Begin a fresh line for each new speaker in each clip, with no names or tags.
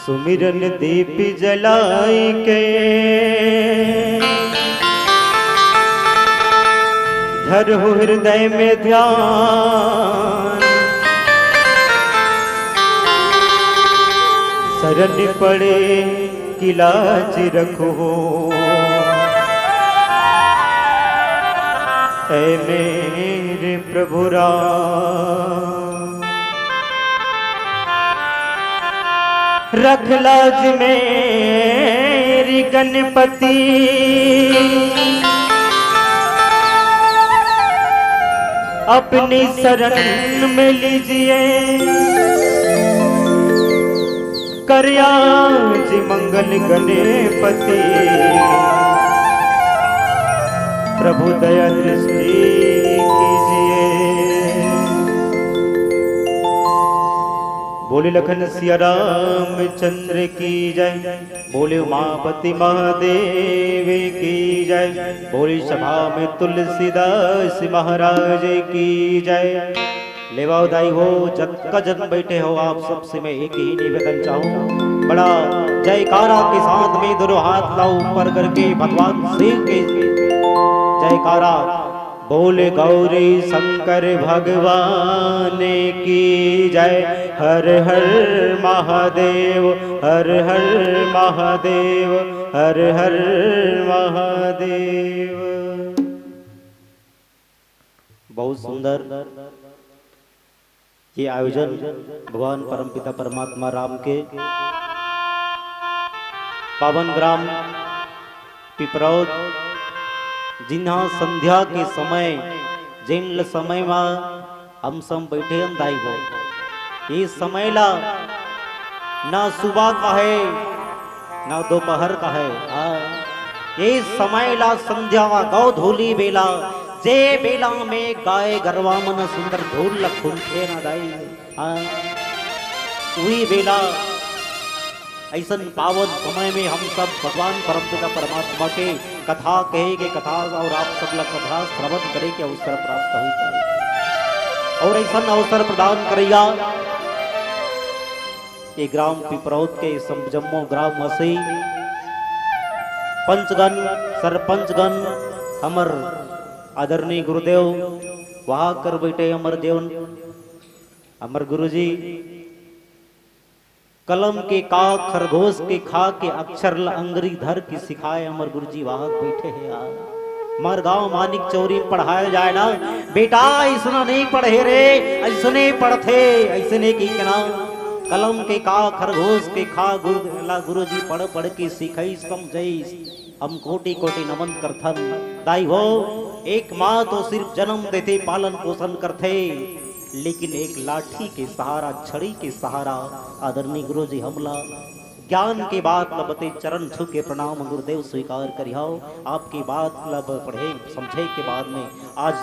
सुमिरन दीप जलाई के धरहु हृदय में ध्यान, शरण पड़े की लाज रखो ऐ मेरे प्रभु राम। रख लाज मेरी गणपति अपनी शरण में लीजिए, कर आज मंगल गणपति प्रभु दया दृष्टि कीजिए। बोले लखन सिया रामचंद्र की जय, बोले उमापति महादेव की जय, बोले सभा में तुलसीदास महाराज की जय। लेवाओ दाई हो जग जन बैठे हो आप सबसे मैं एक ही निवेदन चाहूँ, बड़ा जयकारा के साथ में दोनों हाथ लाओ ऊपर करके भगवान शिव के जयकारा। बोले गौरी शंकर भगवान की जय, हर हर महादेव हर हर महादेव हर हर महादेव। बहुत सुंदर ये आयोजन भगवान परमपिता परमात्मा राम के पावन ग्राम पिपरौद जिन्हा संध्या के समय जिन समय में हम सब बैठे दाई हो, ये समय ला ना सुबह का है ना दोपहर का है, ये समय ला संध्या गौ धोली बेला जे बेला में गाय गरवा मन सुंदर ढोल लखुंठे ना दाई, वही बेला ऐसा पावन समय में हम सब भगवान परमपिता परमात्मा के कथा कहेंगे, कथा और आप सब लोग कथा श्रवण करे के अवसर प्राप्त हो जाए और ऐसा अवसर प्रदान करेगा ये ग्राम पिपरौद के जम्मो ग्राम वसी पंचगण सरपंचगण हमर आदरणीय गुरुदेव वहाँ कर बैठे अमर देवन अमर गुरुजी कलम के का खरगोश के खा के अक्षर अंगरी धर की सिखाए अमर गुरुजी वहां बैठे हैं यार। मर गांव मानिक चौरी पढ़ाया जाए ना बेटा, ऐसा नहीं पढ़े रे, ऐसने पढ़ते ऐसने की कहना कलम के का खरगोश के खा गुरु जी पढ़ पढ़ के सीखई समझई। हम कोटि कोटि नमन करथन दाई हो। एक माँ तो सिर्फ जन्म देते पालन पोषण करते, लेकिन एक लाठी के सहारा छड़ी के सहारा आदरणीय गुरु जी हमला ज्ञान के बात लबते चरण छू के प्रणाम गुरुदेव स्वीकार करिहाओ। आपकी बात लब पढ़े समझे के बाद में आज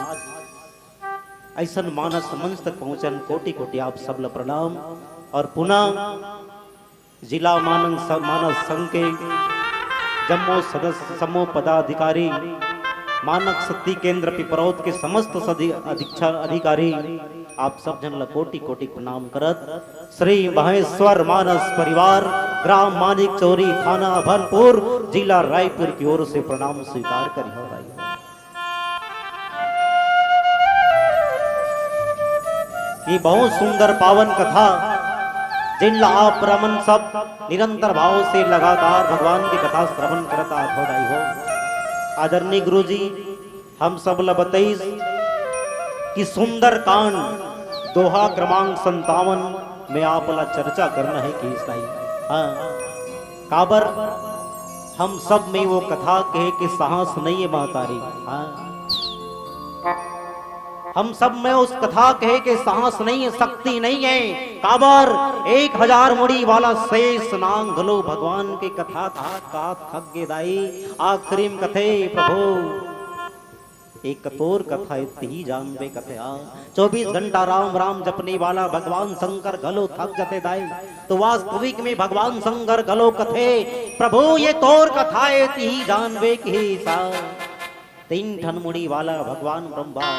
ऐसा मानस मंच तक पहुंचन कोटि कोटि आप सब ला प्रणाम। और पुनः जिला मानस संघ के जम्मू सदस्य समूह पदाधिकारी मानक शक्ति केंद्र पिपरौत के समस्त अधिकारी आप सब जन ला कोटि कोटि प्रणाम करत। श्री महेश्वर मानस परिवार ग्राम मानिक चौरी थाना भनपुर जिला रायपुर की ओर से प्रणाम स्वीकार करियो भाई। ये बहुत सुंदर पावन कथा जिन आप रमन सब निरंतर भाव से लगातार भगवान की कथा श्रवण करता भाई हो। आदरणीय गुरु जी हम सब ला बताइस कि सुंदर कांड दोहा क्रमांक 57 में आप ला चर्चा करना है कि ईसाई हाँ काबर हम सब में वो कथा कहे कि साहस नहीं है महतारी। हाँ हम सब में उस कथा कहे के साहस नहीं है, शक्ति नहीं है। काबर 1000 मुड़ी वाला शेष नांग गलो भगवान के कथा था का थक गे दाई। आखिरी में कथे प्रभु एक कतोर कथा इतनी जानबे कथे 24 घंटा राम राम जपने वाला भगवान शंकर गलो थक जाते दाई। तो वास्तविक में भगवान शंकर गलो कथे प्रभु ये तोर कथा इतनी जानबे की सा। 3 ठन मुड़ी वाला भगवान ब्रह्मा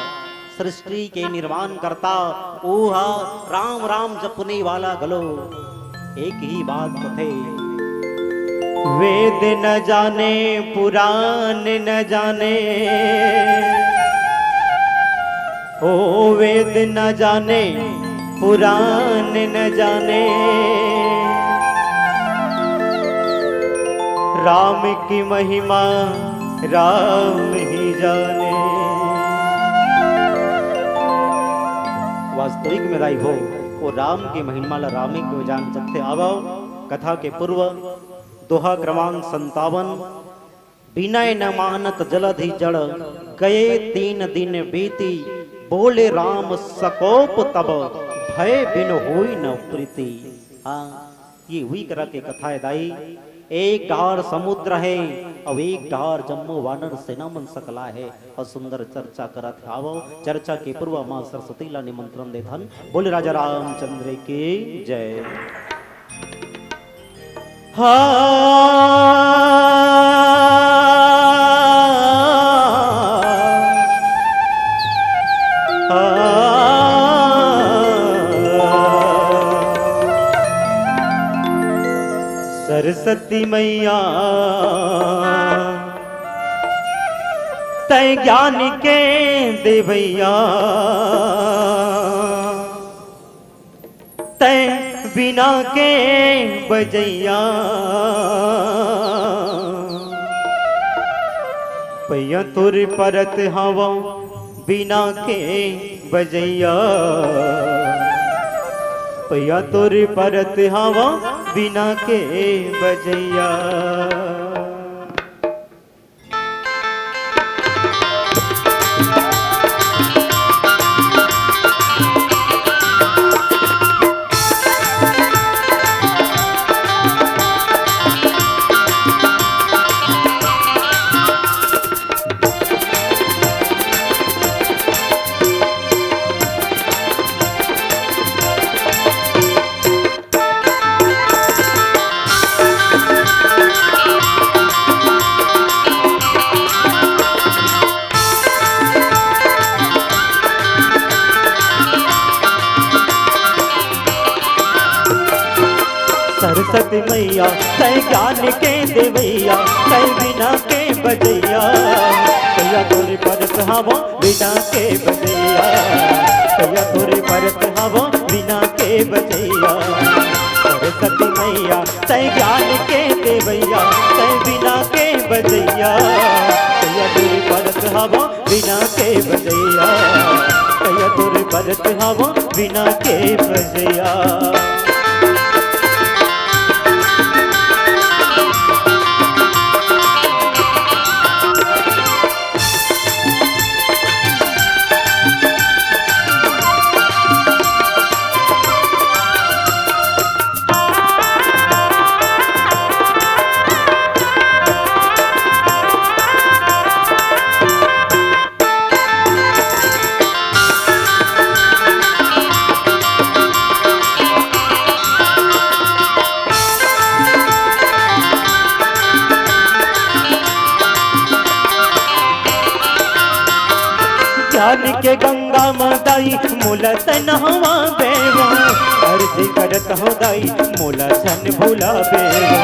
सृष्टि के निर्माण करता ओहा राम राम जपने वाला गलो। एक ही बात कथे वेद न जाने पुराण न जाने ओ वेद न जाने पुराण न जाने राम की महिमा राम ही जाने। वास्तविक में दाई हो वो राम की महिमा ला रामी को जान सकते। आवो कथा के पूर्व दोहा क्रमांक 57 विनय न मानत जलधि जड़ गए 3 दिन बीती बोले राम सकोप तब भय बिन होई न प्रीति। हाँ ये हुई करा के कथा है दाई। एक डार समुद्र है और एक डार जम्मू वानर सेना मन सकला है और सुंदर चर्चा करत है। आवो चर्चा के पूर्व मां सरस्वती ला निमंत्रण देथन। बोले राजा रामचंद्र की जय। सरस्वती मैया तय ज्ञान के देवैया तय बिना के बजैया पैया तुर परत हवा बिना के बजैया पैया तुर परत हवा बिना के बजैया। सरस्वती मैया तय ज्ञान के देवैया तय बिना के बजैया तैया तोरे परत हवा बिना के बजैया तैया तोरे परत हवा बिना के बजैया। सरस्वती मैया तय ज्ञान के देवैया तय बिना के बजैया तैया तोरे परत हवा बिना के बजैया तैया तोरे परत हवा बिना के बजैया। ज्ञान के गंगा मदाई मुलत नहवा बेवा अर्जी करत हो दाई मोला छन भूला बेवा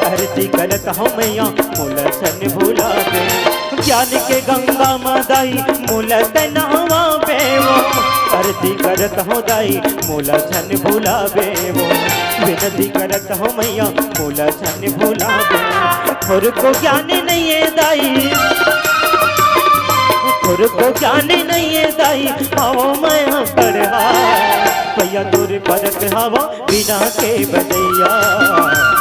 अर्जी करत हो मैया मोला छन भूला बेवा ज्ञान के गंगा मदाई मुलत नहवा बेवा अर्जी करत हो दाई मोला छन भूला बेवा विनती करत हो मैया मोला छन भूला बेवा खुर को ज्ञान नहीं है दाई खुर को ज्ञान नहीं है दाई आओ मैं पढ़ा भैया तोरे परत हवा बिना के बजैया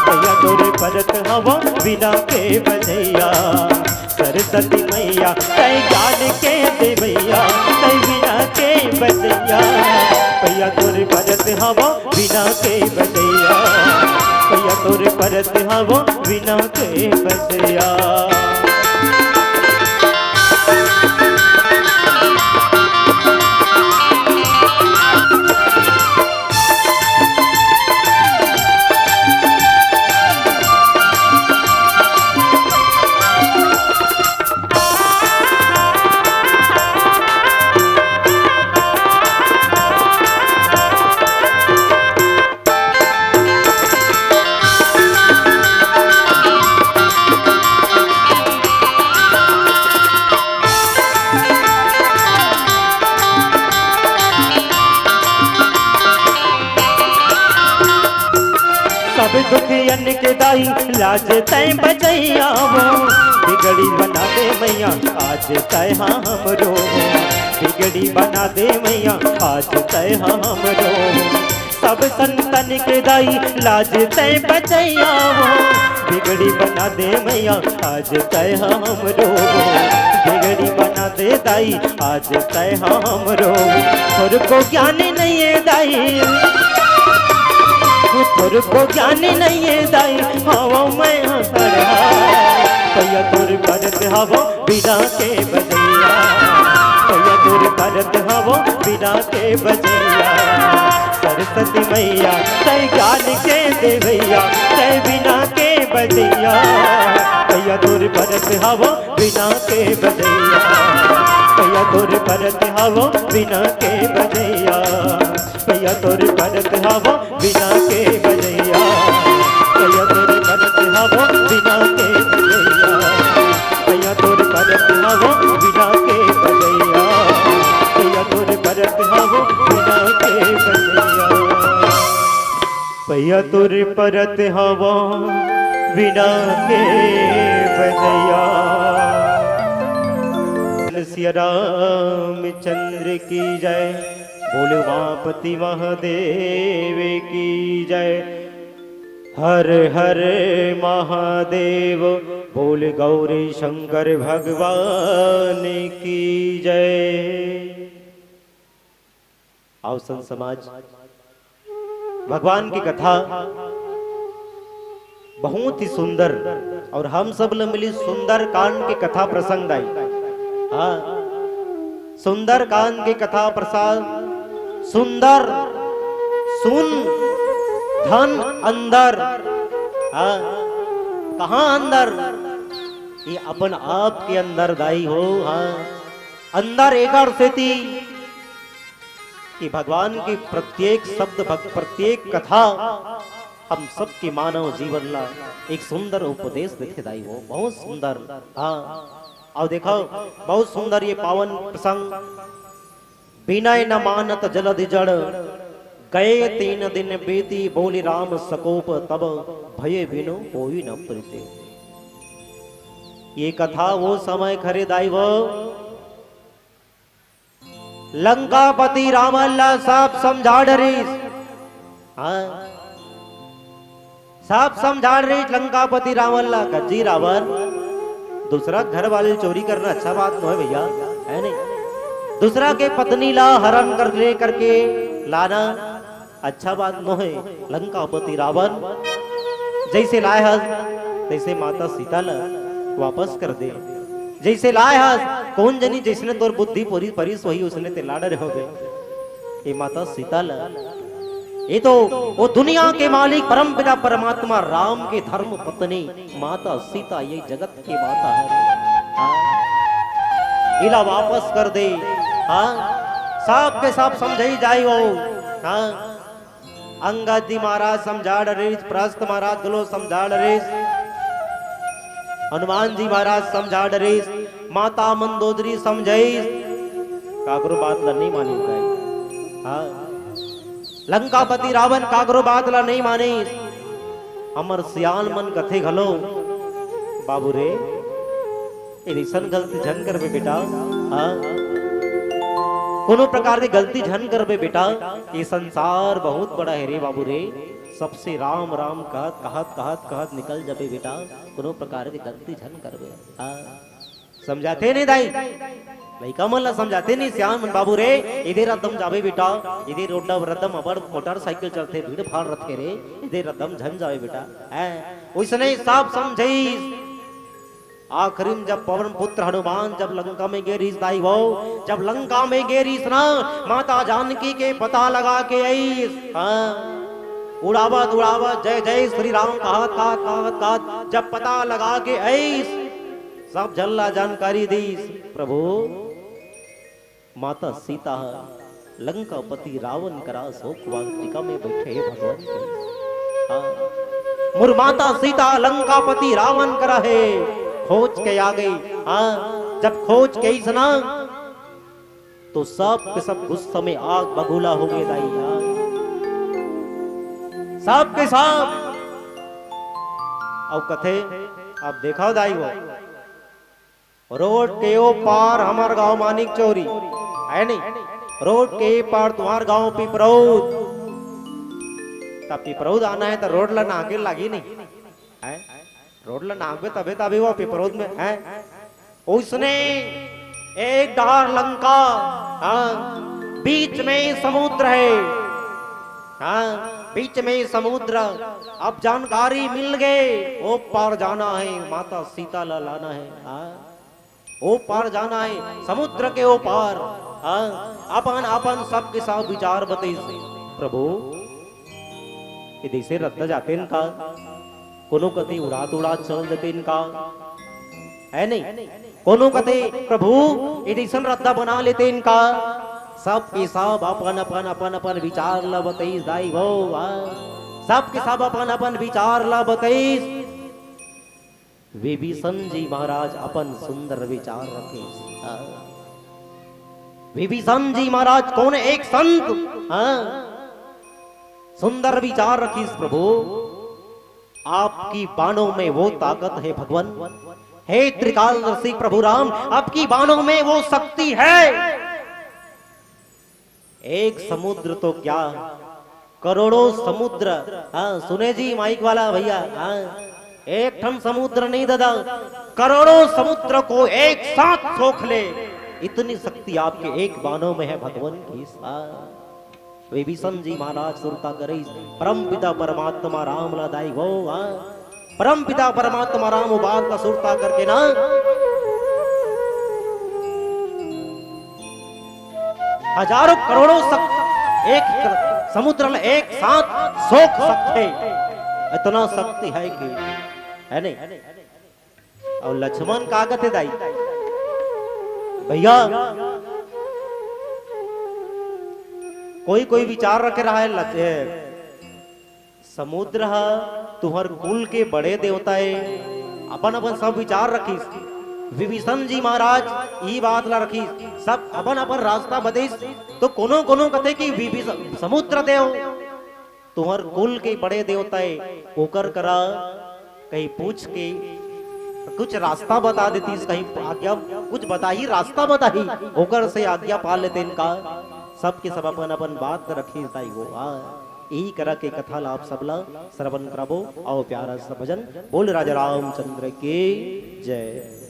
भैया तोरे परत हवा बिना के बजैया सरस्वती मैया तय ज्ञान के दे भैया तय बिना के बजैया भैया तोरे परत हवा बिना के बजैया भैया तोरे परत हवा बिना के बजैया दुखियन के दाई लाज तय बजैया वो बिगड़ी बना दे मैया आज तय हमरो बिगड़ी बना दे मैया आज तय हमरो सब संतन के दाई लाज तय बजैया वो बिगड़ी बना दे मैया आज तय हमरो बिगड़ी बना दे दाई आज तय हमरो खुद को ज्ञान नहीं है दाई खुद को ज्ञान नहीं है दाई हवा मैं पढ़ा भैया तोर परत हवा बिना के बजैया भैया तोर परत हवा बिना के बजैया सरस्वती मैया तय ज्ञान के दे भैया तय बिना के बजैया भैया तोर परत हवा बिना के बजैया भैया तोर परत हवा बिना के बजैया भैया तोर परत हवा बिना के बजैया भैया तोर परत हवा बिना के बजैया भैया तोर परत हवा बिना के बजैया भैया तोर परत हवा बिना के बजैया भैया तोर परत हवा बिना के बजैया सिया रामचंद्र की जय बोले उमापति महादेव की जय हर हर महादेव बोले गौरी शंकर भगवान की जय। आओ संत समाज भगवान की कथा बहुत ही सुंदर और हम सब ने मिली सुंदर कांड की कथा प्रसंग आई। हाँ सुंदर कांड की कथा प्रसाद सुंदर सुन धन अंदर कहा अंदर ये अपन आप के अंदर दाई हो। हाँ अंदर एक और से थी कि भगवान की प्रत्येक शब्द प्रत्येक कथा हम सबके मानव जीवन ला एक सुंदर उपदेश देखे दाई हो बहुत सुंदर। हाँ और देखो बहुत सुंदर ये पावन प्रसंग विनय न मानत जलधि जड़ गए 3 दिन बीती बोली राम सकोप तब भये बिनु कोई न प्रीते। ये कथा वो समय खरीदाई वो लंकापति राम अल्लाह साहब समझा रही। हाँ साहब समझा रही लंकापति राम अल्लाह का जी रावण दूसरा घर वाले चोरी करना अच्छा बात नहीं है भैया है नहीं। दूसरा के पत्नी ला हरण कर ले करके लाना अच्छा बात न है। लंकापति रावण जैसे लाए हस तैसे माता सीता ला वापस कर दे। जैसे लाए हस कौन जनी जिसने तोर बुद्धि पूरी परिस वही उसने ते लाडर हो गए। ये माता सीता ला ये तो वो दुनिया के मालिक परम पिता परमात्मा राम के धर्म पत्नी माता सीता ये जगत की माता है। इला वापस कर दे हाँ सब के सब समझाई जाई वो। हाँ अंगद जी महाराज समझा डरे, प्रस्त महाराज गलो समझा डरे, हनुमान जी महाराज समझा डरे, माता मंदोदरी समझाई, काकरो बात ला नहीं मानी गई। हाँ लंकापति रावण काकरो बात ला नहीं मानी, अमर सियान मन कथे घलो बाबू रे ऐसन गलती झन करबे बेटा। हाँ कोनो प्रकार की गलती झन करबे बेटा, ये संसार बहुत बड़ा है रे बाबू रे, सबसे राम राम कहत कहत कहत कहत निकल जाबे बेटा, कोनो प्रकार की गलती झन करबे। हाँ समझाते नहीं दाई, लइका मन ला समझाते नहीं श्याम मन बाबू रे, इधर रदम जाबे बेटा, इधर रोडा रदम अबर मोटरसाइकिल चलते भीड़ भाड़ रथे रे, इधर रदम झन जावे बेटा। है उसने सब समझाई। आखिरी में जब पवन पुत्र हनुमान जब लंका में गेरीस दाई वो, जब लंका में गेरीस ना माता जानकी के पता लगा के आई। हाँ उड़ावत उड़ावत जय जय श्री राम कहत कहत कहत कहत जब पता लगा के आई, सब जल्ला जानकारी दी। प्रभु माता सीता लंकापति रावण करा शोक वाटिका में बैठे भगवान के। हाँ मुर माता सीता लंकापति रावण करा है खोज के आ गई। हाँ जब खोज के सुना तो सब के सब गुस्से में आग बगुला हो गए दाई। सब के सब अब कथे आप देखा दाई वो रोड के ओ पार हमार गांव मानिक चोरी है नहीं, रोड के पार तुम्हार गांव पिपरौद, तब पिपरौद आना है तो रोड ला नाके लगी नहीं है, रोड ला नाक तबे तभी वो पिपरौद में है। उसने एक डार लंका, हाँ बीच में समुद्र है, हाँ बीच में समुद्र। अब जानकारी मिल गए वो पार जाना है, माता सीता ला लाना है। हाँ ओ पार जाना है समुद्र के ओ पार। हाँ अपन अपन सबके साथ विचार बते प्रभु ये देशे रद्द जाते इनका, कोनो कति उड़ात उड़ात चल देते इनका है नहीं, कोनो कति प्रभु एडिशन रद्दा बना लेते इनका। सब के सब अपन अपन अपन अपन विचार ला बतेईस दाई वो, सब के सब अपन अपन विचार ला बतेईस। विभीषण जी महाराज अपन सुंदर विचार रखे। विभीषण जी महाराज कौन एक संत, हाँ सुंदर विचार रखीस प्रभु। आपकी बाणों में वो ताकत है भगवान, हे त्रिकालदर्शी प्रभु राम, आपकी बाणों में वो शक्ति है। एक समुद्र तो क्या करोड़ों समुद्र। हाँ सुने जी माइक वाला भैया, हाँ एक ठन समुद्र नहीं दादा, करोड़ों समुद्र को एक साथ सोख ले, इतनी शक्ति आपके एक बाणों में है भगवान की। विभीषण जी महाराज सुरता करे परम पिता परमात्मा राम लादाई वो, परम पिता परमात्मा राम बात का सुरता करके ना हजारों करोड़ों एक समुद्र एक साथ सोख सकते, इतना शक्ति है कि है नहीं। और लक्ष्मण कागत है दाई भैया, कोई कोई विचार रखे रहा है समुद्र तुम्हार कुल के बड़े देवता है, अपन अपन सब विचार रखी। विभीषण जी महाराज ये बात ला रखी, सब अपन अपन रास्ता बतेस। तो कोनो कोनो कथे कि विभीषण समुद्र देव तुम्हार कुल के बड़े देवता है, ओकर करा कहीं पूछ के कुछ रास्ता बता देती, कहीं आज्ञा कुछ बता ही रास्ता बता ही ओकर से आज्ञा पा लेते इनका। सबके सब अपन अपन बात रखी ताई वो यही करा के कथा लाभ सबला श्रवण करबो। आओ प्यारा सा भजन बोल राजा रामचंद्र के जय।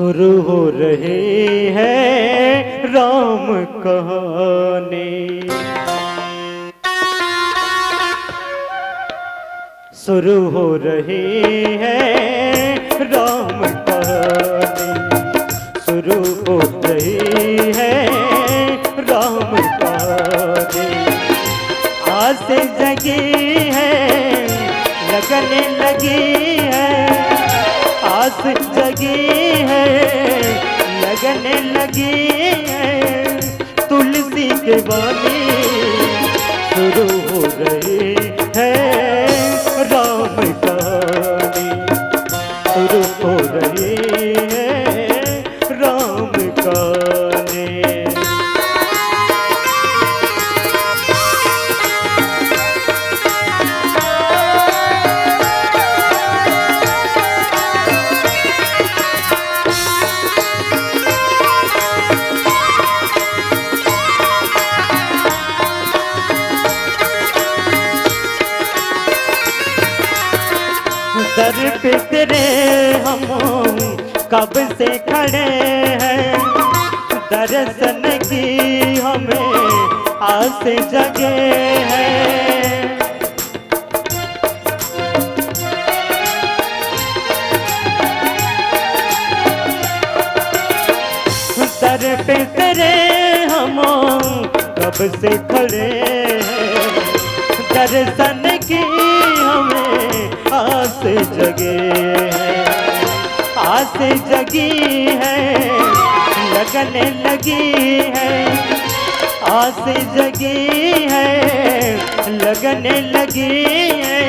शुरू हो रहे हैं राम कहानी, शुरू हो रहे हैं राम कहानी, शुरू हो रही है राम कहानी। आस जगी है लगने लगी है, आस जगी है लगने लगी है, तुलसी के बानी शुरू हो रही है राम कहानी, शुरू हो रही है राम कहानी। दर पे तेरे हम कब से खड़े हैं, दर्शन की हमें आस जगे है। दर पे तेरे हम कब से खड़े हैं, दर्शन की हमें आस जगे है, आस जगी है लगने लगी है, आस जगी है लगने लगी है,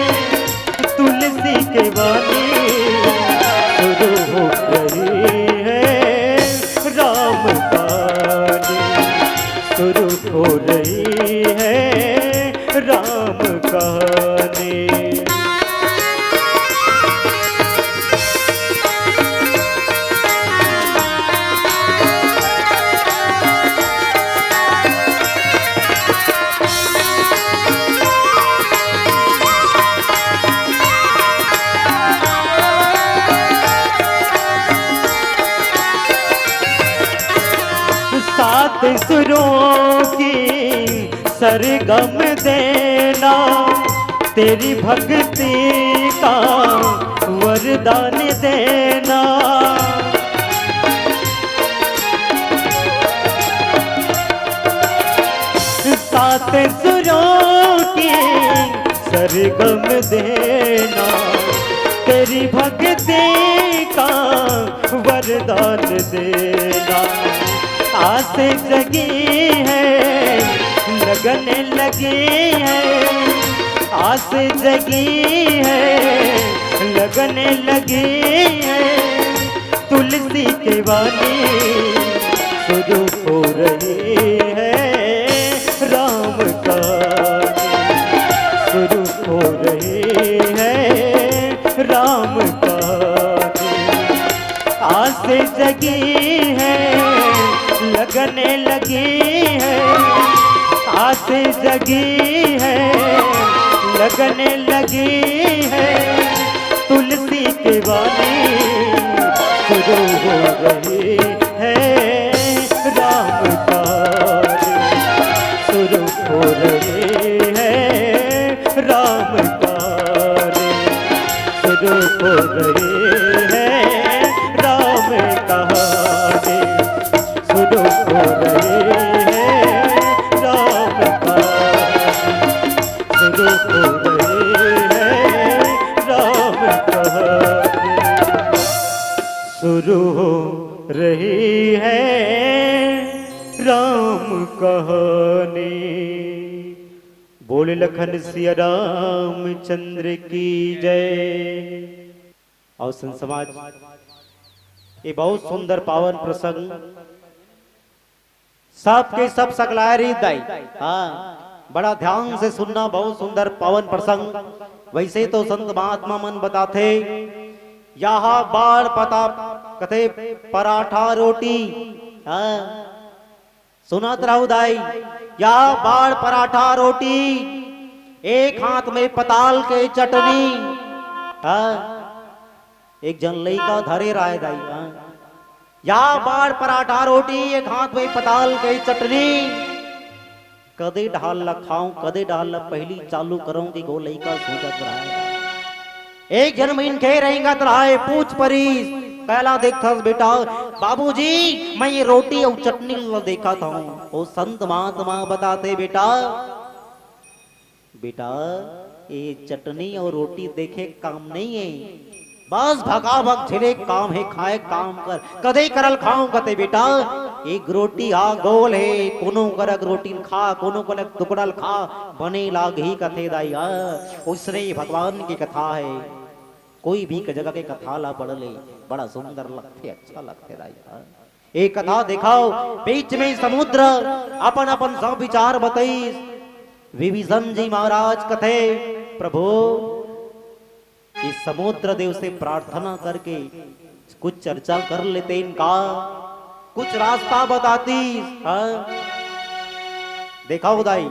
तुलसी के बानी शुरू हो रही है राम कहानी, शुरू हो रही है राम कहानी। सात सुरों की सरगम देना, तेरी भक्ति का वरदान देना। सात सुरों की सरगम देना, तेरी भक्ति का वरदान देना। आस जगी है लगने लगी है, आस जगी है लगने लगी है, तुलसी के बानी शुरू हो रही है राम कहानी, शुरू हो रही है राम कहानी। आस जगी है लगने लगी है, आस जगी है लगने लगी है, तुलसी के बानी शुरू हो रही है राम कहानी, शुरू हो रही है राम कहानी, शुरू हो रही है राम कहानी, शुरू हो रही है राम कहानी, शुरू हो रही है राम कहानी, शुरू हो रही है राम कहानी। बोले लखन सिया रामचंद्र की जय। और संत समाज, ये बहुत सुंदर पावन प्रसंग सबके सब सकलारी दाई, हाँ बड़ा ध्यान से सुनना, बहुत सुंदर पावन प्रसंग। वैसे तो संत महात्मा मन बताते यहाँ बाढ़ पता कथे पराठा रोटी, हाँ सुनत रहू दाई, यहाँ बाढ़ पराठा रोटी, एक हाथ में पताल के चटनी, हाँ एक जन लइका धरे राय दाई, हाँ या बार पराठा रोटी एक हाथ में पताल गई चटनी कदे ढाल ला खाऊं कदे ढाल ला पहली चालू करूं कि गो लइका सोचत रहा एक जन्म इनके रहेगा तराए पूछ परीस पहला देखा बेटा बाबूजी मैं ये रोटी और चटनी देखा था वो संत महात्मा बताते बेटा बेटा ये चटनी और रोटी देखे काम नहीं है बस भगा भग झेले काम है खाए काम कर कदे करल खाऊं कते बेटा एक रोटी आ गोल है कोनो करक रोटी खा कोनो करक टुकड़ल खा बने लाग ही कथे दाई उसने भगवान की कथा है कोई भी जगह के कथा ला पढ़ ले बड़ा सुंदर लगते अच्छा लगते दाई एक कथा दिखाओ बीच में समुद्र अपन अपन सब विचार बताई विभीषण जी महाराज कथे प्रभु इस समुद्र देव से प्रार्थना करके कुछ चर्चा कर लेते इनका कुछ रास्ता बताती देखा उदाई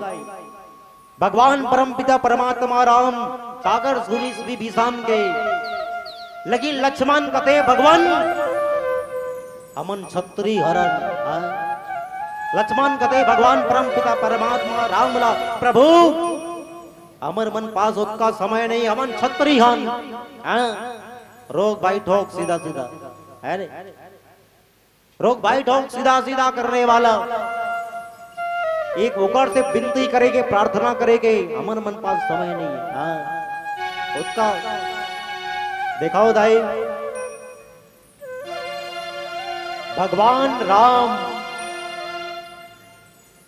भगवान परमपिता परमात्मा राम सागर सुनी विभीषण के लगी लक्ष्मण कथे भगवान अमन छत्री हरण लक्ष्मण कथे भगवान परमपिता परमात्मा राम बोला प्रभु अमर मन पास उसका समय नहीं अमन छत्री हन रोग भाई ठोक सीधा सीधा अरे रोग भाई ठोक सीधा सीधा करने वाला एक होकर से विनती करेगे प्रार्थना करेगे अमर मन पास समय नहीं है उसका दिखाओ दाई भगवान राम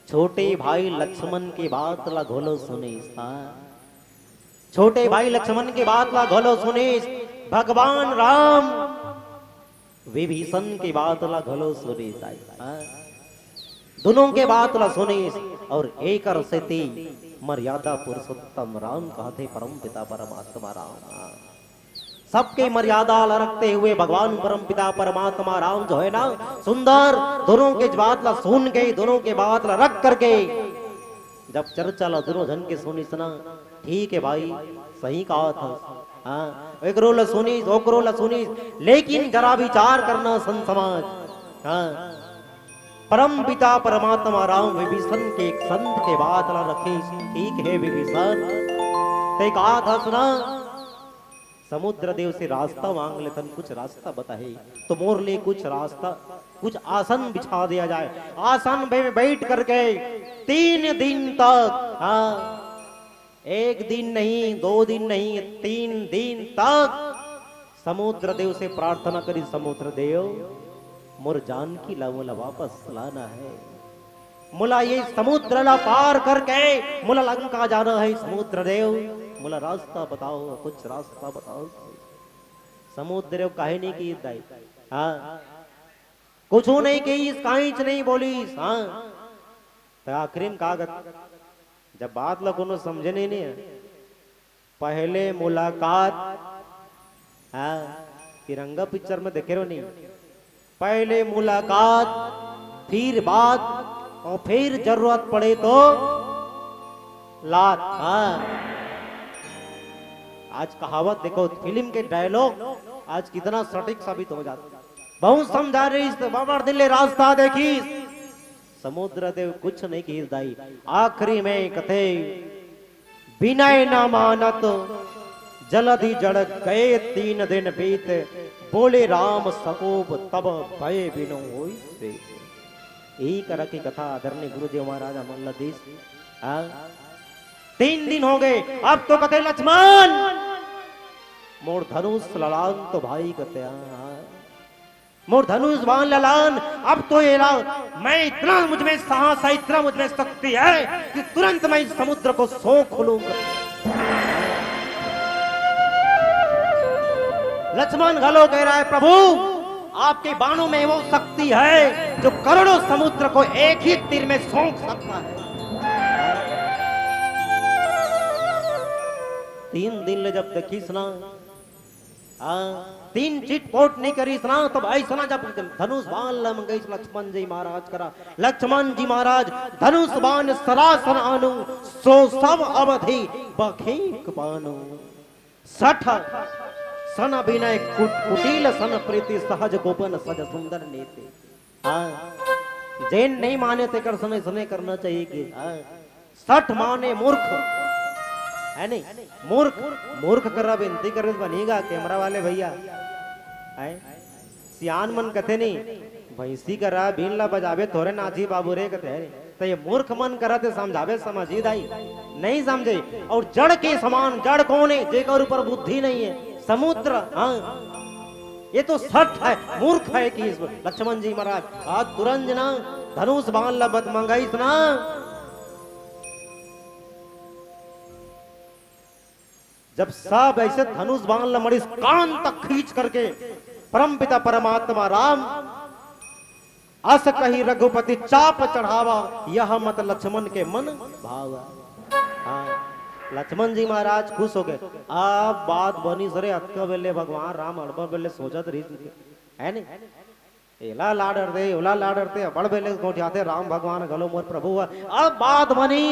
छोटे भाई लक्ष्मण की बात ला घोलो सुने छोटे भाई लक्ष्मण की बात ला घोलो सुने भगवान राम विभीषण की बात ला घोलो सुने दोनों के बात ला सुने और एक से मर्यादा पुरुषोत्तम राम कहते परम पिता परमात्मा राम सबके मर्यादा रखते हुए भगवान परम पिता परमात्मा राम जो है ना सुंदर दोनों के बात ला सुन के दोनों के बात ला रख करके जब चर्चा ला दोनों जन के सुनी सुना ठीक है भाई सही कहा था एक रोल सुनी ओकरो ला सुनी लेकिन जरा विचार करना संत समाज परम पिता परमात्मा राम विभीषण के एक संत के बात ला रखे ठीक है विभीषण ते कहा था सुना समुद्र देव से रास्ता मांग ले तन कुछ रास्ता बताए तो मोर ले कुछ रास्ता कुछ आसन बिछा दिया जाए आसन में बैठ करके 3 दिन तक एक दिन नहीं 2 दिन नहीं 3 दिन तक समुद्र देव से प्रार्थना करी समुद्र देव मोर जान की ला मोला वापस लाना है मुला ये समुद्र ला पार करके मुला लंका जाना है समुद्र देव मुला रास्ता बताओ कुछ रास्ता बताओ समुद्र काहे नहीं की दाई कुछ नहीं की काहीच नहीं बोली तो आखिर कागज जब बात ला कोनो समझे नहीं पहले मुलाकात तिरंगा पिक्चर में देखे रहो नहीं पहले मुलाकात फिर बात और फिर जरूरत पड़े तो लात आज कहावत देखो फिल्म के डायलॉग आज कितना सटीक साबित हो जाता बहुत समझा रही बाबा दिल्ली रास्ता देखी समुद्र देव कुछ नहीं की दाई आखिरी में कथे विनय न मानत जलधि जड़ गए 3 दिन बीत बोले राम सकोब तब भय बिनो होई रे यही कर की कथा आदरणीय गुरुदेव महाराज मल्लधीश 3 दिन हो गए अब तो कथे लक्ष्मण मोर धनुष ललान तो भाई कहते मोर धनुष बाण ललान अब तो ये मैं इतना मुझमें साहस है इतना मुझमें शक्ति है कि तुरंत मैं इस समुद्र को सो खोलूंगा लक्ष्मण गलो कह रहा है प्रभु आपके बाणों में वो शक्ति है जो करोड़ों समुद्र को एक ही तीर में सौंप सकता है 3 दिन ले जब देखी सुना 3 चिटपोट नहीं करी सुना तब आई सुना जब धनुष बाण मंगई लक्ष्मण जी महाराज करा लक्ष्मण जी महाराज धनुष बाण सरासन आनु सो सब अवधि बखेक बानु 60
सन अभिनय कुटिल सन प्रीति सहज गोपन सज सुंदर नीति। हाँ, जैन नहीं माने तो कर समय समय करना चाहिए कि सठ माने मूर्ख है नहीं, मूर्ख मूर्ख कर रहा बेनती कर बनेगा कैमरा वाले भैया है सियान मन कथे नहीं भैंसी कर रहा बीन ला बजावे थोड़े नाची बाबू रे कथे तो ये मूर्ख मन करा थे समझावे समझी दाई नहीं समझे। और जड़ के समान जड़ कौन है जेकर ऊपर बुद्धि नहीं है समुद्र। हाँ ये तो सठ है मूर्ख है कि लक्ष्मण जी महाराज आज तुरंत ना धनुष बाण लबत मंगाई ना जब सब ऐसे धनुष बाण लमड़िस कान तक खींच करके परम पिता परमात्मा राम अस कही रघुपति चाप चढ़ावा यह मत लक्ष्मण के मन भावा। हाँ लक्ष्मण जी महाराज खुश हो गए। आप बात बनी सरे अक्का बेले भगवान राम अड़बा बेले सोचत रही है नहीं एला लाडरते ओला लाडरते बड़ बेले गोठियाते राम भगवान गलो मोर प्रभु अब बात बनी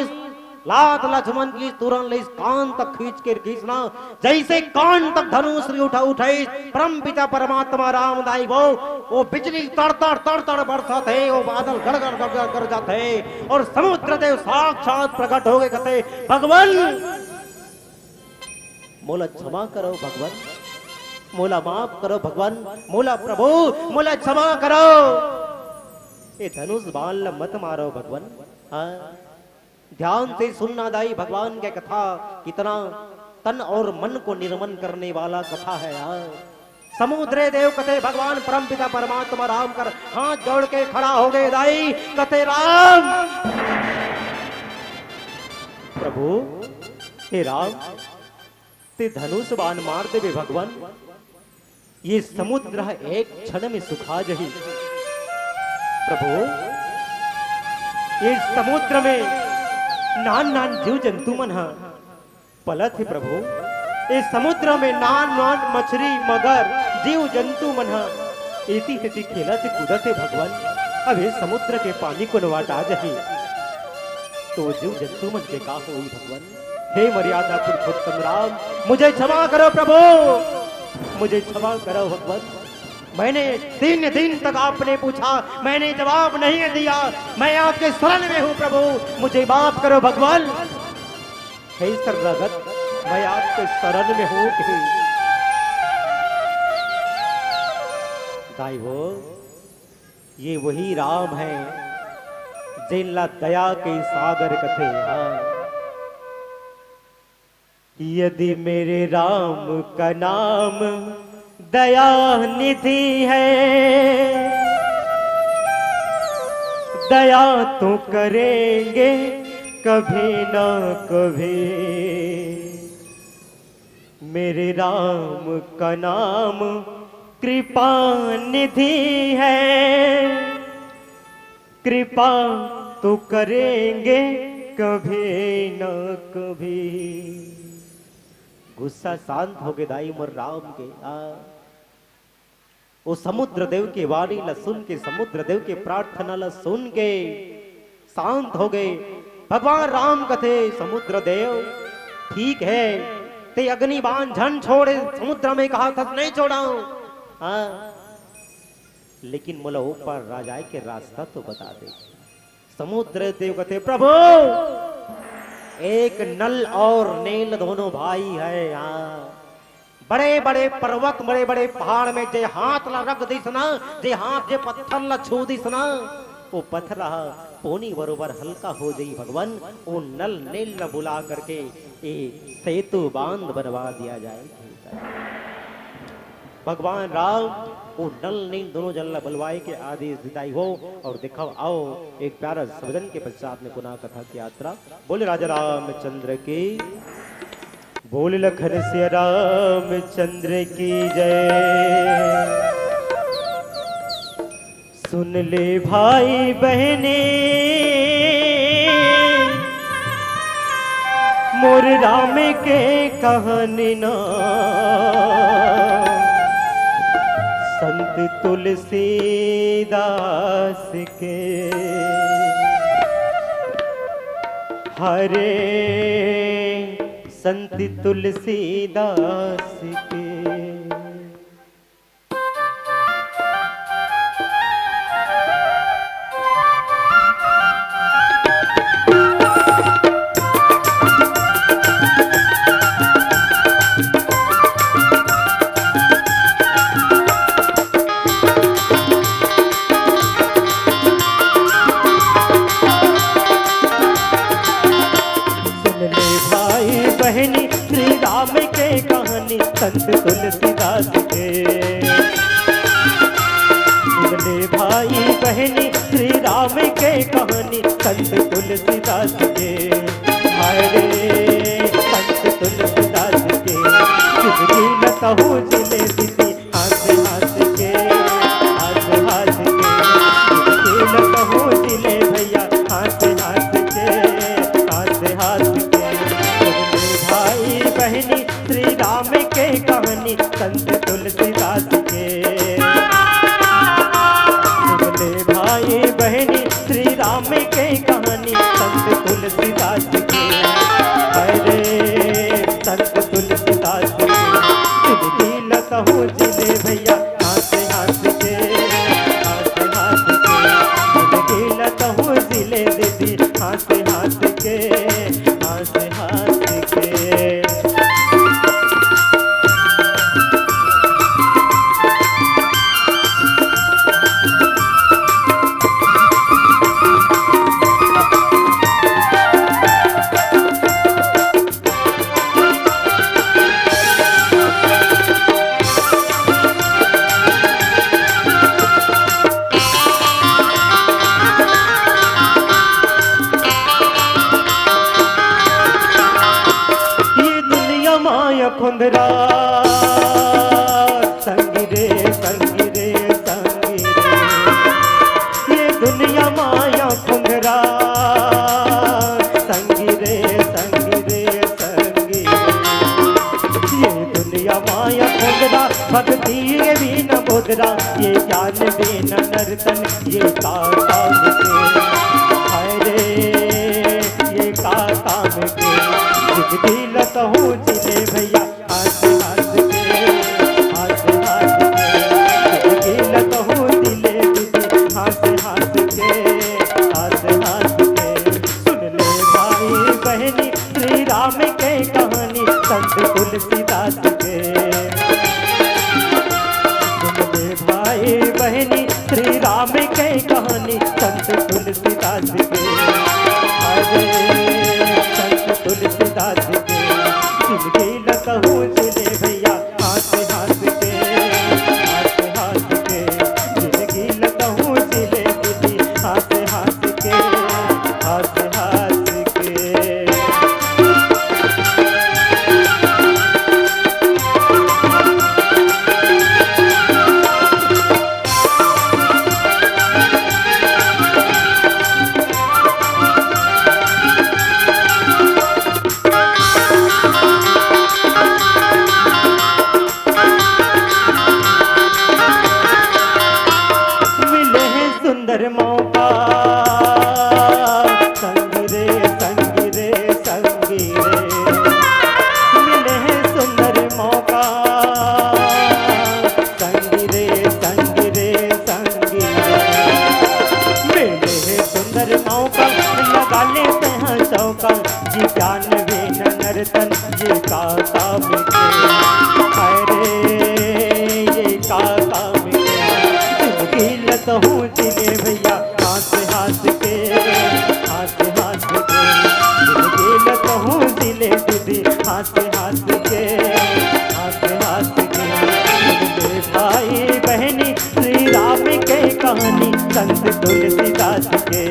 लात लक्ष्मण की तुरंत ले कान तक खींच के खींचना जैसे कान तक धनुष उठा परम पिता परमात्मा राम दाई वो बिजली तड़ बरसा थे वो बादल गड़गड़ कर जाते और समुद्र देव साक्षात प्रकट हो गए कहते भगवान मोला क्षमा करो भगवान मोला माफ करो भगवान मोला प्रभु मोला क्षमा करो ये धनुष बाण मत मारो भगवान। हाँ ध्यान से सुनना दाई भगवान के कथा कितना तन और मन को निर्मल करने वाला कथा है यार। समुद्रे देव कथे भगवान परम पिता परमात्मा राम कर हाथ जोड़ के खड़ा हो गए दाई कथे राम प्रभु हे राम ते धनुष बाण मार दे भगवान ये समुद्र एक क्षण में सुखा जही प्रभु ये समुद्र में नान नान जीव जंतु मन पलत है प्रभु इस समुद्र में नान नान मछली मगर जीव जंतु मन एती तेती खेलत कूदत है भगवान। अब इस समुद्र के पानी को नवाटा जही तो जीव जंतु मन के का होई भगवान। हे मर्यादा पुरुषोत्तम राम मुझे क्षमा करो प्रभु मुझे क्षमा करो भगवान। मैंने 3 दिन तक आपने पूछा मैंने जवाब नहीं दिया मैं आपके शरण में हूं प्रभु मुझे माफ करो भगवान। हे शरणागत मैं आपके शरण में हूं कि दाई हो ये वही राम है जिनला दया के सागर कथे। यदि मेरे राम का नाम दया निधि है दया तो करेंगे कभी ना कभी मेरे राम का नाम कृपा निधि है कृपा तो करेंगे कभी ना कभी। गुस्सा शांत हो गए दाई मोर राम के वो समुद्र देव की वाणी ला सुन के समुद्र देव के प्रार्थना ला सुन के शांत हो गए। भगवान राम कथे समुद्र देव ठीक है ते अग्नि बाण झन छोड़े समुद्र में कहा था नहीं छोड़ाऊं लेकिन मोला ऊपर राजाए के रास्ता तो बता दे। समुद्र देव कथे प्रभु एक नल और नील दोनों भाई है यहाँ बड़े बड़े पर्वत बड़े बड़े पहाड़ में जे हाथ ला रख दिस ना जे हाथ जे पत्थर ला छू दिस ना वो पत्थर पोनी बरोबर हल्का हो जाई भगवान। वो नल नील ला बुला करके ये सेतु बांध बनवा दिया जाए। भगवान राम वो नल नील दोनों जन ला बुलवाए के आदेश दिताई हो और दिखाओ आओ एक प्यारा सवदन के पश्चात में पुनः कथा की यात्रा। बोले राजा रामचंद्र की बोल लखन से रामचंद्र की जय। सुन ले भाई बहने मोर राम के कहानी ना संत तुलसीदास के हरे संत तुलसीदास के संत तुलसीदास के। सुन ले भाई बहनी श्री राम के कहानी संत तुलसीदास के। हाय रे संत तुलसीदास के, जिंदगी न कहूँ जिले दीदी हंस हंस के, हंस हंस के। जिंदगी न कहूँ जिले भैया हंस हंस के, हंस हंस के। सुन ले भाई बहनी श्री राम के कहानी संत तुलसीदास के। सुन ले भाई बहनी श्री राम के कहानी संत तुलसीदास के। अरे संत तुलसीदास के, जिंदगी न कहूँ जिले भैया हंस हंस के, हंस हंस के। जिंदगी न कहूँ जिले दीदी हंस हंस के, हंस हंस के। माया खुंदरा संगी रे संगी रे संगी रे। ये दुनिया माया खुंदरा संगी रे संगी रे संगी रे। ये दुनिया माया खुंदरा भक्ति ये भी न बोधरा, ये ज्ञान भी न नर्तन ये काम के। हाय रे ये काम के, जिंदगी न कहूँ जिले भैया हंस हंस के, हंस हंस के। जिंदगी न कहूँ जिले दीदी हंस हंस के, हंस हंस के। सुन ले भाई बहनी श्री राम के कहानी संत तुलसीदास के। सुन ले भाई बहनी श्री राम के कहानी संत तुलसीदास के। अरे संत तुलसीदास के, जिंदगी न कहूँ जिले भैया हंस हंस के, हंस हंस के। जिंदगी न कहूँ जिले दीदी हंस हंस के, हंस हंस के। सुंदर मौका संगी रे संगी रे संगी रे। मिले हैं सुंदर मौका संगी रे संगी रे संगी रे। मिले हैं सुंदर मौका लगा लेते हैं चौका, ये ज्ञान भी न नर्तन ये काम के। हाय रे ये काम के, जिंदगी न कहूँ जिले भैया हंस हंस के, हंस हंस के। जिंदगी न कहूँ जिले दीदी हंस हंस के, हंस हंस के। सुन ले भाई बहनी श्री राम के कहानी संत तुलसीदास के।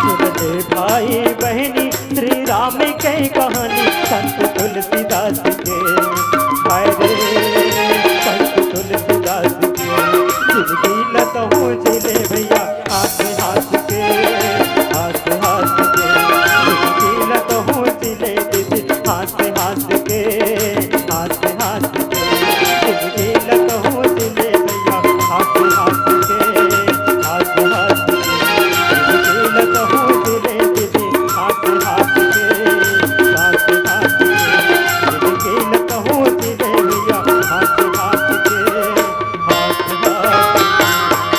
सुन ले भाई बहनी श्री राम के कहानी संत तुलसीदास के। हाय रे संत तुलसीदास के, जिंदगी न कहूँ जिले भैया हंस हंस के, हंस हंस के। जिंदगी न कहूँ जिले दीदी हंस हंस के, हंस हंस के। जिंदगी न कहूँ जिले भैया हंस हंस के, हंस हंस के। जिंदगी न कहूँ जिले दीदी हंस हंस के, हंस हंस के। जिंदगी न कहूँ जिले भैया हंस हंस के, हंस हंस के।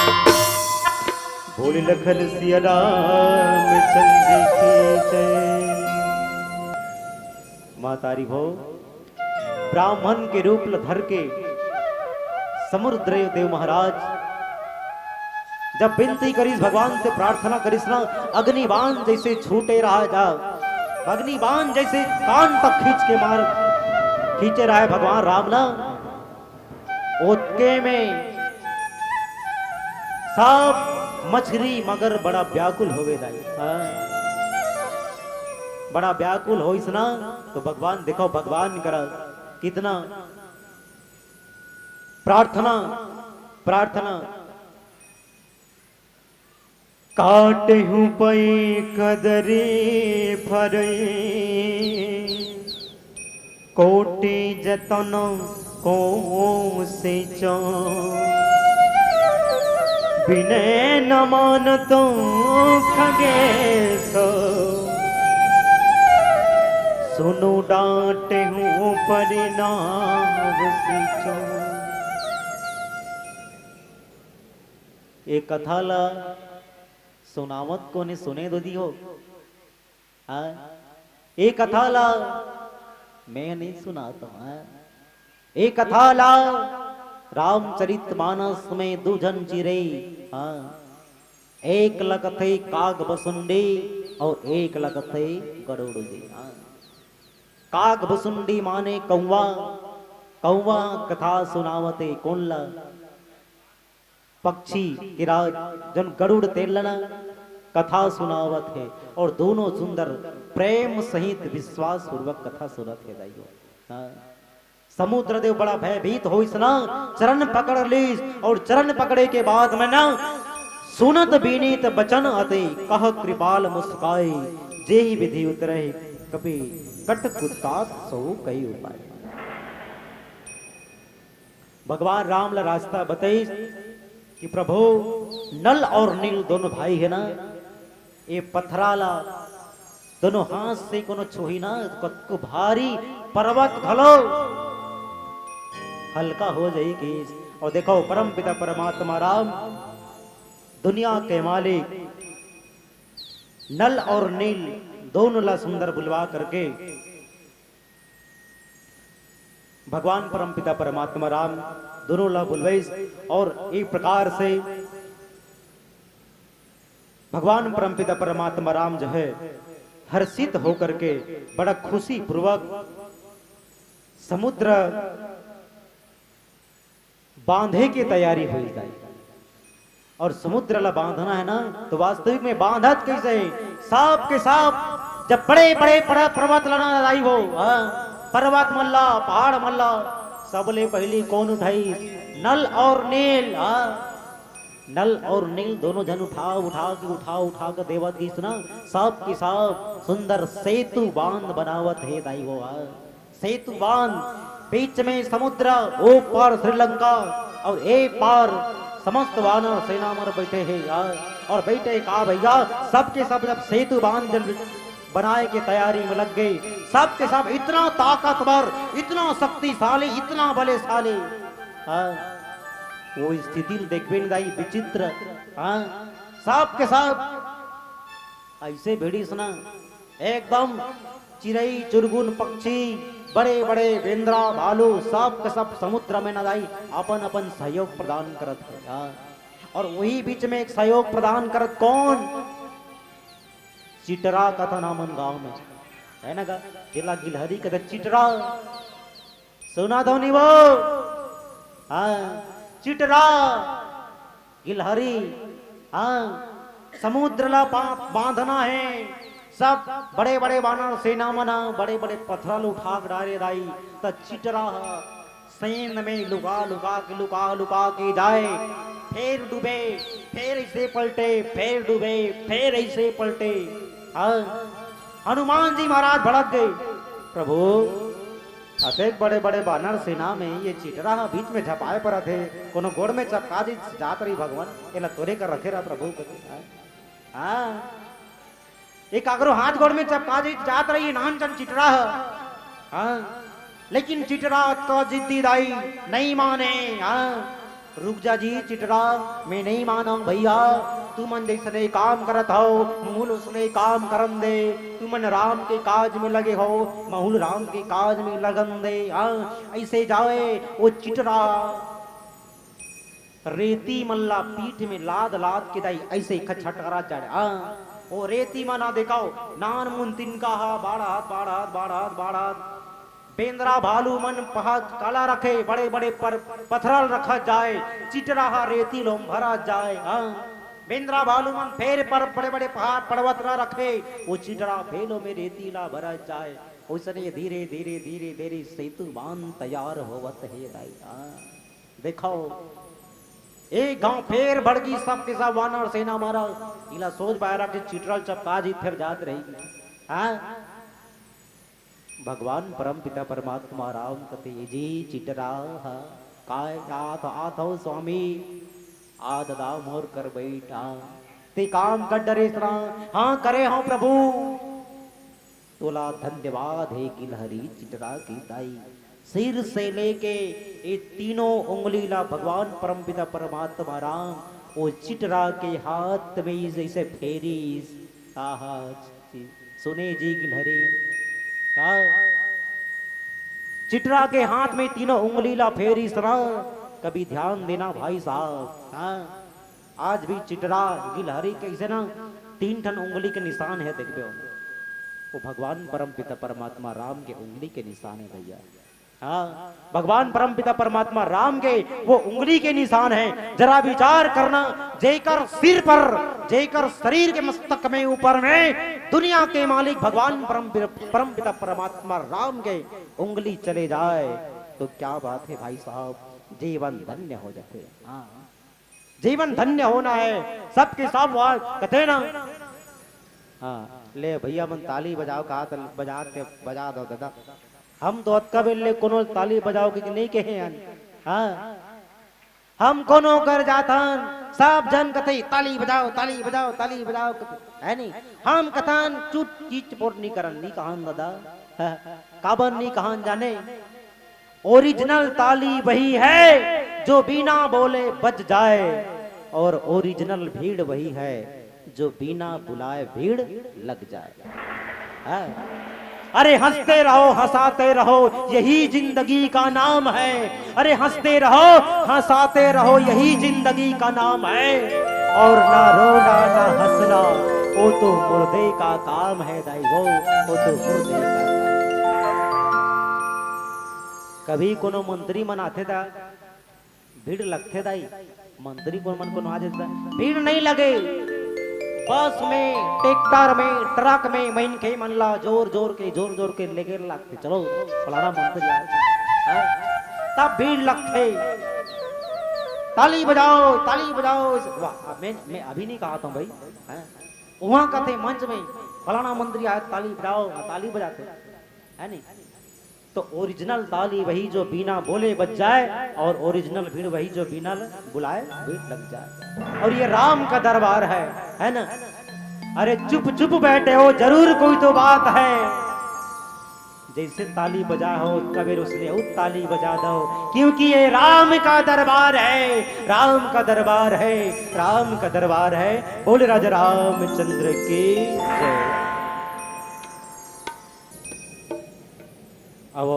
बोल लखन सिया रामचंद्र की जय। मातारी भो ब्राह्मण के रूप धर के समुद्र देव महाराज जब विनती करीस भगवान से प्रार्थना करीस ना, अग्निबाण जैसे छूटे रहा जा, अग्निबाण जैसे कान तक खींच के मार खींचे रहा है भगवान राम ना ओतके में सब मछली मगर बड़ा व्याकुल हो गए दाई। बड़ा व्याकुल हो ना तो भगवान देखो भगवान करा कितना प्रार्थना प्रार्थना काटे हूं पई कदरे फरे कोटि जतन को से चो बिने न मान तो खगेश सुनो डांटे हूँ परिणाम सींचो। एक कथा ला सुनावत को ने सुने दो दी हो एक कथा ला मैं नहीं सुनाता एक कथा ला रामचरितमानस में दूजन चिरे एक लगते काग बसुंडी और एक लगते गरुड़ जी। काग बसुंडी माने कौवा कौवा कथा सुनावते कोल्ला पक्षी किराज जन गरुड़ तेलना कथा सुनावत है और दोनों सुंदर प्रेम सहित विश्वास पूर्वक कथा सुनत है दाइयो। समुद्र देव बड़ा भयभीत हो इसना चरण पकड़ ली और चरण पकड़े के बाद में ना सुनत बीनीत बचन अते कह कृपाल मुस्काए जे ही विधि उतरे कपि कट कुत्तात सो कई उपाय। भगवान राम ला रास्ता बताई कि प्रभु नल और नील दोनों भाई है ना ये पथराला दोनों हाथ से कोनो छुही ना को भारी पर्वत घलो हल्का हो जाएगी। और देखो परम पिता परमात्मा राम दुनिया के मालिक नल और नील दोनों ला सुंदर बुलवा करके भगवान परम पिता परमात्मा राम दोनों ला बुलवाइस और एक प्रकार से भगवान परम पिता परमात्मा राम जो है हर्षित होकर के बड़ा खुशी पूर्वक समुद्र बांधे की तैयारी हुई जाए। और समुद्र ला बांधना है ना तो वास्तविक में बांधत कैसे सांप के सांप जब बड़े बड़े पर्वत लना लाई हो पर्वत मल्ला पहाड़ मल्ला सबले पहली कौन उठाई नल और नील। नल और नील दोनों जन उठा के देवत की सुना सांप की सांप सुंदर सेतु बांध बनावत है दाई हो। सेतु बांध बीच में समुद्र ओ पार श्रीलंका और एक पार समस्त वानर सेना मर बैठे हैं यार। और बैठे कहा भैया सबके सब जब सेतु बांध बनाए की तैयारी में लग गई सबके सब इतना ताकतवर इतना शक्तिशाली इतना बलशाली वो स्थिति देखबे दाई विचित्र। सबके सब ऐसे भेड़ी सुना एकदम चिड़ई चुरगुन पक्षी बड़े बड़े वेंद्रा भालू सब के सब समुद्र में न दाई अपन अपन सहयोग प्रदान करत है। और वही बीच में एक सहयोग प्रदान करत कौन चिटरा कथा नामन गांव में है ना जिला गिलहरी कथा चिटरा सुना धोनी वो चिटरा गिलहरी समुद्र ला बांधना है सब बड़े बड़े बानर सेना मना बड़े बड़े पत्थर उठा डाले दाई तो चिटरा सैन में लुका के जाए फिर डूबे फिर ऐसे पलटे फिर डूबे फिर ऐसे पलटे। हनुमान जी महाराज भड़क गए प्रभु अतेक बड़े बड़े बानर सेना में ये चिटरा बीच में झपाए पर थे कोनो गोड़ में चपका दी जात रही भगवान एला तोरे कर रखे रहा प्रभु एक अगरो हाथ गोड़ में चपका दी जात रही नान चन चिटरा लेकिन चिटरा तो जिद्दी दाई नहीं माने। रुक जा जी चिटरा मैं नहीं माना भैया तू मन जैसे काम करत हो मूल उसने काम करन दे तू मन राम के काज में लगे हो महूल राम के काज में लगन दे। ऐसे जाए वो चिटरा रेती मल्ला पीठ में लाद लाद के दाई ऐसे खटखरा चढ़े वो रेती मना दिखाओ नान मुन तिनका हा बाड़ा हाथ पेंद्रा भालू मन पहाड़ काला रखे, बड़े बड़े पर पथरल रखा जाए, चिटराहा रेती लोम भरा जाए। हाँ बेंद्रा भालू मन फेर पर बड़े बड़े पहाड़ पर्वत ना रखे, वो चिटरा फेलो में रेती ला भरा जाए। उसने धीरे धीरे धीरे धीरे सेतु बांध तैयार होवत है भाई। हाँ देखो एक गांव फेर भड़गी, सब के सब वानर सेना मारा, इला सोच पाया कि चिटरल चपका जी फिर जात रहेगी। हाँ भगवान परम पिता परमात्मा राम कते जी चिटरा काय आथ आथो स्वामी आददा मोर कर बैठा, ते काम कर डरे सरा। हाँ करे हो प्रभु, तोला धन्यवाद है गिलहरी चिटरा की दाई। सिर से लेके ये तीनों उंगली ला भगवान परम पिता परमात्मा राम वो चिटरा के हाथ में जैसे फेरी। आहा सुने जी गिलहरी, चिटरा के हाथ में तीनों उंगली ला फेरी सरा। कभी ध्यान देना भाई साहब। हाँ आज भी चिटरा गिलहरी कैसे ना तीन ठन उंगली के निशान है, देखते हो वो भगवान परम पिता परमात्मा राम के उंगली के निशान है भैया। हाँ भगवान परम पिता परमात्मा राम के वो उंगली के निशान है। जरा विचार करना, जेकर सिर पर, जेकर शरीर के मस्तक में ऊपर में दुनिया के मालिक भगवान परम पिता परमात्मा राम के उंगली चले जाए तो क्या बात है भाई साहब, जीवन धन्य हो जाते। हाँ जीवन धन्य होना है सबके सब कहते ना। हाँ ले भैया मन ताली बजाओ, कहा बजा दो दादा। हम तो अतका बेले कोनो ताली बजाओ कि नहीं कहे यान। हाँ हम कोनो कर जातन सब जन कथे ताली बजाओ ताली बजाओ ताली बजाओ है नहीं। हम कथन चुट चीच पोर नहीं करन, नहीं कहान दादा। काबर नहीं कहान जाने, ओरिजिनल ताली वही है जो बिना बोले बज जाए, और ओरिजिनल भीड़ वही है जो बिना बुलाए भीड़ लग जाए। हाँ? अरे हंसते रहो हंसाते रहो यही जिंदगी का नाम है। अरे हंसते रहो हंसाते रहो यही जिंदगी का नाम है। और ना रोना ना हंसना वो तो मुर्दे का काम है दाई, वो तो मुर्दे का काम। कभी कोनो मंत्री मन आते था भीड़ लगते दाई, मंत्री को मन को आ जाता भीड़ नहीं लगे। बस में ट्रैक्टर में ट्रक में मन के मनला जोर जोर के लेके लगते, चलो फलाना मंत्री आए, तब भीड़ लगते। ताली बजाओ ताली बजाओ। मैं अभी नहीं कहा था भाई, वहां कहते मंच में फलाना मंत्री आए ताली बजाओ, ताली बजाते है नहीं। तो ओरिजिनल ताली वही जो बिना बोले बज जाए, और ओरिजिनल भीड़ वही जो बिना बुलाए भीड़ लग जाए। और ये राम का दरबार है ना। अरे चुप चुप बैठे हो, जरूर कोई तो बात है। जैसे ताली बजा हो कबीर उसने ताली बजा दो, क्योंकि ये राम का दरबार है, राम का दरबार है, राम का दरबार है। बोले राजा रामचंद्र की जय। अब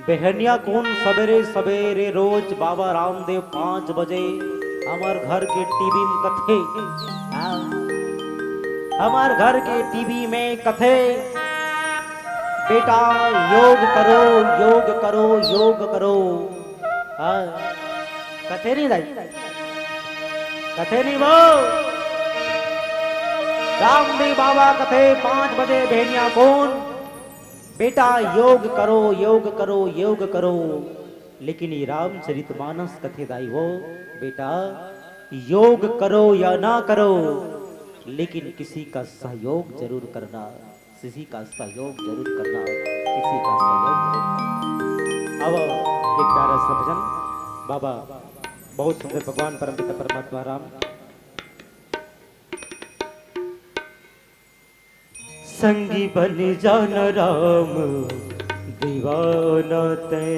बेहनिया कौन सवेरे सवेरे रोज बाबा रामदेव 5 बजे हमार घर के टीवी में कथे, हमार घर के टीवी में कथे बेटा योग करो योग करो योग करो। हाँ कथे नहीं दाई, कथे नहीं वो रामदेव बाबा कथे 5 बजे बेहनिया कौन बेटा योग करो योग करो योग करो। लेकिन ये रामचरितमानस कथे दाई वो बेटा योग करो या ना करो, लेकिन किसी का सहयोग जरूर करना, किसी का सहयोग जरूर करना, किसी का सहयोग जरूर। अब एक प्यारा सा भजन बाबा बहुत सुंदर भगवान परमपिता परमात्मा राम। संगी बन जान राम दीवाना ते,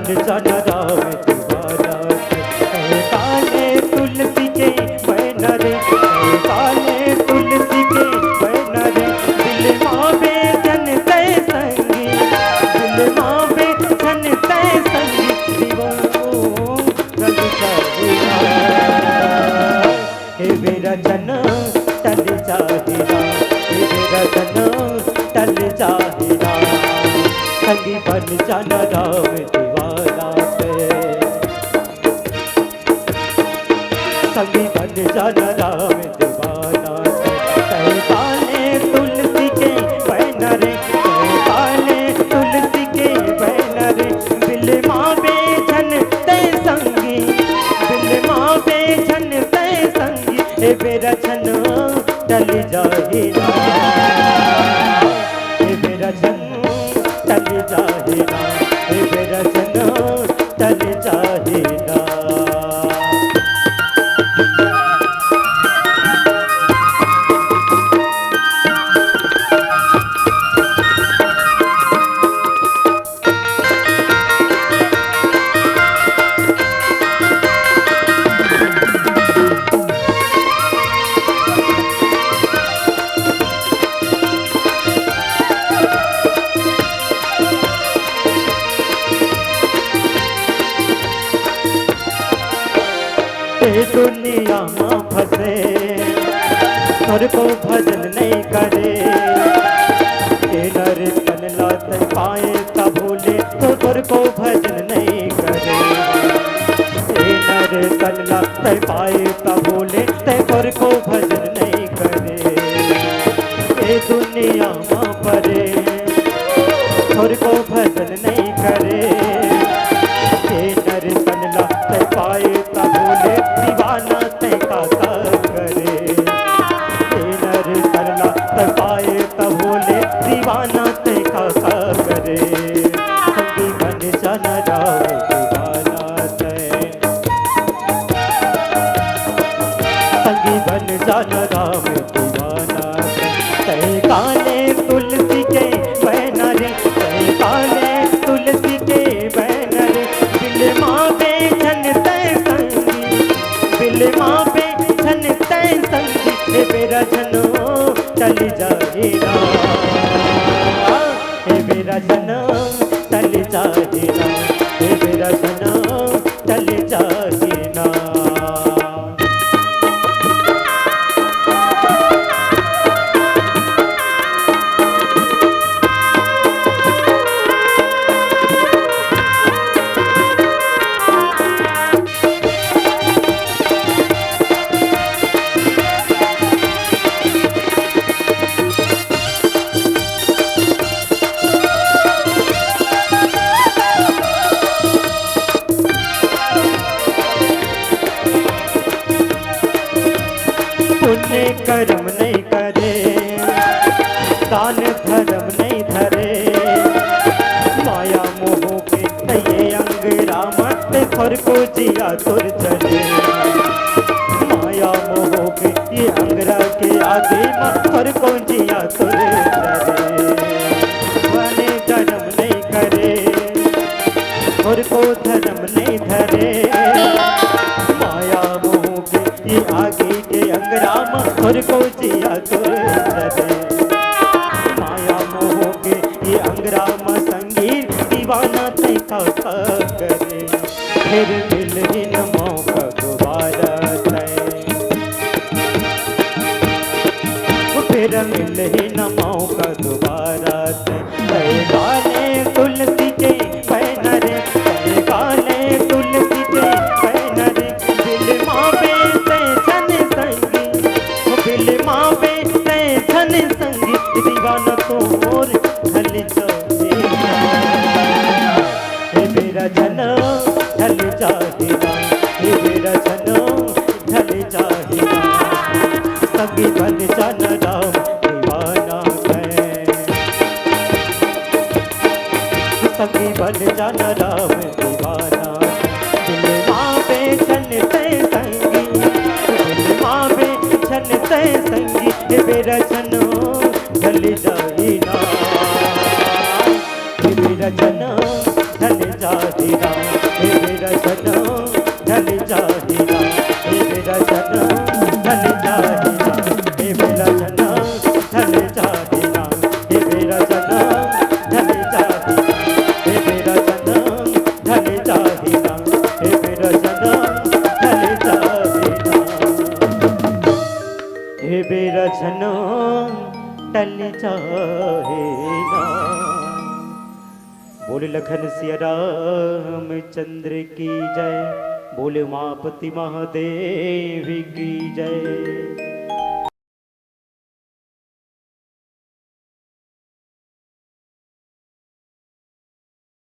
बन जाना राम दीवाना काले तुलसी के बैनरे काले तुलसी के बैनरे दिल मावे जन तय संगी दिल मावे जन तय संगी दीवानो रंग चाहिए हे मेरा जन टल चाहिए हे मेरा जन टल चाहिए संगी बन जाना राम दीवाना संगी बन जाना राम दीवाना काले तुलसी के बैनरे काले तुलसी के बैनरे दिल मावे झन तय संगी दिल मावे झन तय संगी हे मेरा झन टल जाहिरा हे मेरा झन टल जाहिरा हे मेरा झन टल जाहिरा दुनिया में फंसे तुर को भजन नहीं करे नर तन लात पाए का भूले तो तुर को भजन नहीं करे नर तन लात पाए का भूले ते तुर को भजन नहीं करे दुनिया में परे तुर को भजन नहीं करे नर तन लात पाए का भूले दीवाना ते का करे नर करला पाए कबूले दीवाना ते का करे संगी बन जाना राम दीवाना संगी बन जाना राम दीवाना काले तुलसी के बैनरे काले तुलसी के बैनरे दिल मावे झन तय संगी दिल मावे झन तय संगी हे मेरा झनो टल जाहिरा हे मेरा झनो टल जाहिरा हे मेरा झनो टल जाहिरा पुण्य कर्म नहीं करे दान धर्म नहीं धरे माया मोह के ये अंगरा मत खर को जिया तुर चले माया मोह के ये अंगरा के आगे मत खर को जिया तुर चले बने कर्म नहीं करे और को धर्म नहीं धरे माया मोह के ये आगे के अंगराम और को जिया तुर चले माया मोह के ये अंगराम संगीत दीवाना ते का करे फिर मिल ही न मौका दोबारा फिर मिल ही न मौका दोबारा काले तुलसी के बैनरे काले तुलसी के बैनरे दिल मावे ते झन संगी दिल मावे ते झन संगी दीवाना तोर ढल जाहिरा हे मेरा झन ढल जाहिरा हे मेरा झन ढल जाहिरा संगी बन जाना राम दीवाना संगी बन जाना राम दीवाना दिल मावे झन ते संगी दिल मावे झन ते संगी हे मेरा झनो ढल जाहिरा हे मेरा झनो ढल जाहिरा
बिरझनो टल जाए ना। बोले लखन सिया रामचंद्र की जय, बोले उमापति महादेव की जय।